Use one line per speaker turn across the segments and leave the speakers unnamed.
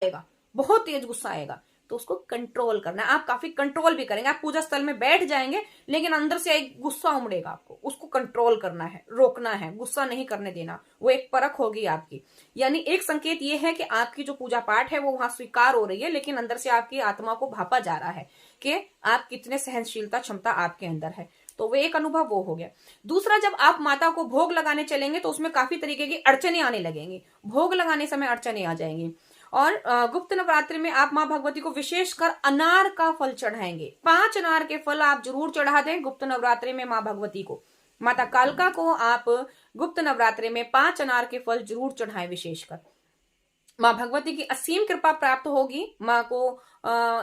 आएगा, बहुत तेज गुस्सा आएगा, तो उसको कंट्रोल करना है। आप काफी कंट्रोल भी करेंगे, आप पूजा स्थल में बैठ जाएंगे लेकिन अंदर से एक गुस्सा उमड़ेगा आपको, उसको कंट्रोल करना है, रोकना है, गुस्सा नहीं करने देना। वो एक परख होगी आपकी। यानी एक संकेत ये है कि आपकी जो पूजा पाठ है वो वहां स्वीकार हो रही है, लेकिन अंदर से आपकी आत्मा को भापा जा रहा है कि आप कितने सहनशीलता क्षमता आपके अंदर है। तो वो एक अनुभव वो हो गया। दूसरा, जब आप माता को भोग लगाने चलेंगे तो उसमें काफी तरीके की अड़चने आने लगेंगी, भोग लगाने समय अड़चने आ जाएंगी। और गुप्त नवरात्रि में आप मां भगवती को विशेषकर अनार का फल चढ़ाएंगे। 5 अनार के फल आप जरूर चढ़ा दें गुप्त नवरात्रि में मां भगवती को। माता कालका को आप गुप्त नवरात्रि में 5 अनार के फल जरूर चढ़ाएं। विशेषकर मां भगवती की असीम कृपा प्राप्त होगी। मां को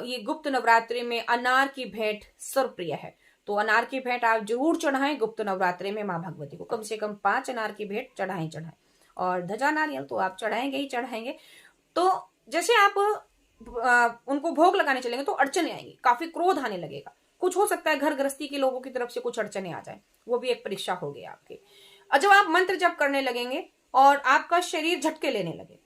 ये गुप्त नवरात्रि में अनार की भेंट सर्वप्रिय है, तो अनार की भेंट आप जरूर चढ़ाएं गुप्त नवरात्रि में मां भगवती को। कम से कम 5 अनार की भेंट चढ़ाएं। और ध्वजा नारियल तो आप चढ़ाएंगे ही चढ़ाएंगे। तो जैसे आप उनको भोग लगाने चलेंगे तो अड़चने आएंगी, काफी क्रोध आने लगेगा, कुछ हो सकता है घर गृहस्थी के लोगों की तरफ से कुछ अड़चने आ जाए, वो भी एक परीक्षा होगी आपकी। और जब आप मंत्र जप करने लगेंगे और आपका शरीर झटके लेने लगे,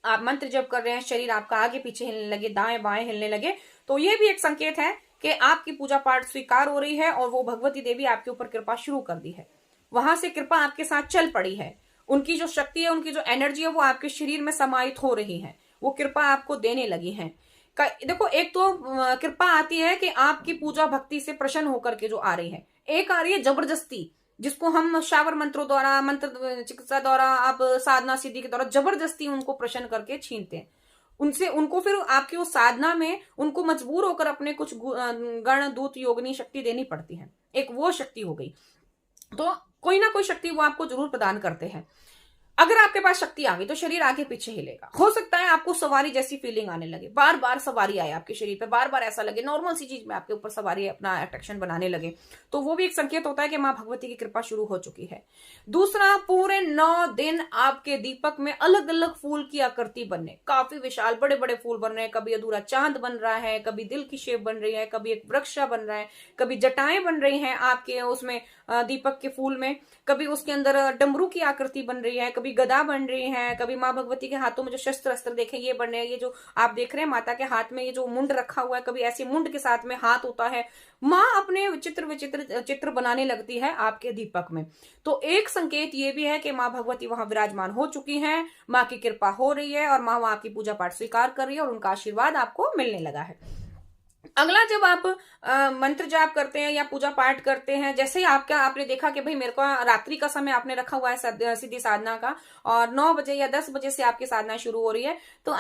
आप मंत्र जप कर रहे हैं, शरीर आपका आगे पीछे हिलने लगे, दाएं बाएं हिलने लगे, तो ये भी एक संकेत है कि आपकी पूजा पाठ स्वीकार हो रही है और वो भगवती देवी आपके ऊपर कृपा शुरू कर दी है। वहां से कृपा आपके साथ चल पड़ी है। उनकी जो शक्ति है, उनकी जो एनर्जी है, वो आपके शरीर में समाहित हो रही है, वो कृपा आपको देने लगी है। देखो, एक तो कृपा आती है कि आपकी पूजा भक्ति से प्रसन्न होकर के जो आ रही है, एक आ रही है जबरदस्ती, जिसको हम शावर मंत्रों द्वारा, मंत्र चिकित्सा द्वारा, आप साधना सिद्धि के द्वारा जबरदस्ती उनको प्रसन्न करके छीनते हैं उनसे। उनको फिर आपकी उस साधना में उनको मजबूर होकर अपने कुछ गण दूत योगिनी शक्ति देनी पड़ती है, एक वो शक्ति हो गई। तो कोई ना कोई शक्ति वो आपको जरूर प्रदान करते हैं। अगर आपके पास शक्ति आ गई तो शरीर आगे पीछे हिलेगा। हो सकता है आपको सवारी जैसी फीलिंग आने लगे, बार बार सवारी आए आपके शरीर पे, बार बार ऐसा लगे नॉर्मल सी चीज में आपके ऊपर सवारी अपना अट्रैक्शन बनाने लगे, तो वो भी एक संकेत होता है कि मां भगवती की कृपा शुरू हो चुकी है। दूसरा, पूरे 9 दिन आपके दीपक में अलग अलग फूल की आकृति बनने, काफी विशाल बड़े बड़े फूल बन रहे हैं। कभी अधूरा चांद बन रहा है, कभी दिल की शेप बन रही है, कभी एक वृक्ष बन रहा है, कभी जटाएं बन रही हैं आपके उसमें दीपक के फूल में, कभी उसके अंदर डमरू की आकृति बन रही है, कभी गदा बन रही है, कभी मां भगवती के हाथों में जो शस्त्र अस्त्र देखे ये बन रहे हैं। ये जो आप देख रहे हैं माता के हाथ में ये जो मुंड रखा हुआ है, कभी ऐसे मुंड के साथ में हाथ होता है। मां अपने विचित्र विचित्र चित्र बनाने लगती है आपके दीपक में। तो एक संकेत ये भी है कि मां भगवती वहां विराजमान हो चुकी हैं, मां की कृपा हो रही है और मां वहां आपकी पूजा पाठ स्वीकार कर रही है और उनका आशीर्वाद आपको मिलने लगा है। अगला, जब आप मंत्र जाप करते हैं या पूजा पाठ करते हैं, जैसे ही आपने देखा कि भाई मेरे को रात्रि का समय आपने रखा हुआ है सिद्धि साधना का, और 9 बजे या 10 बजे से आपकी साधना शुरू हो रही है, तो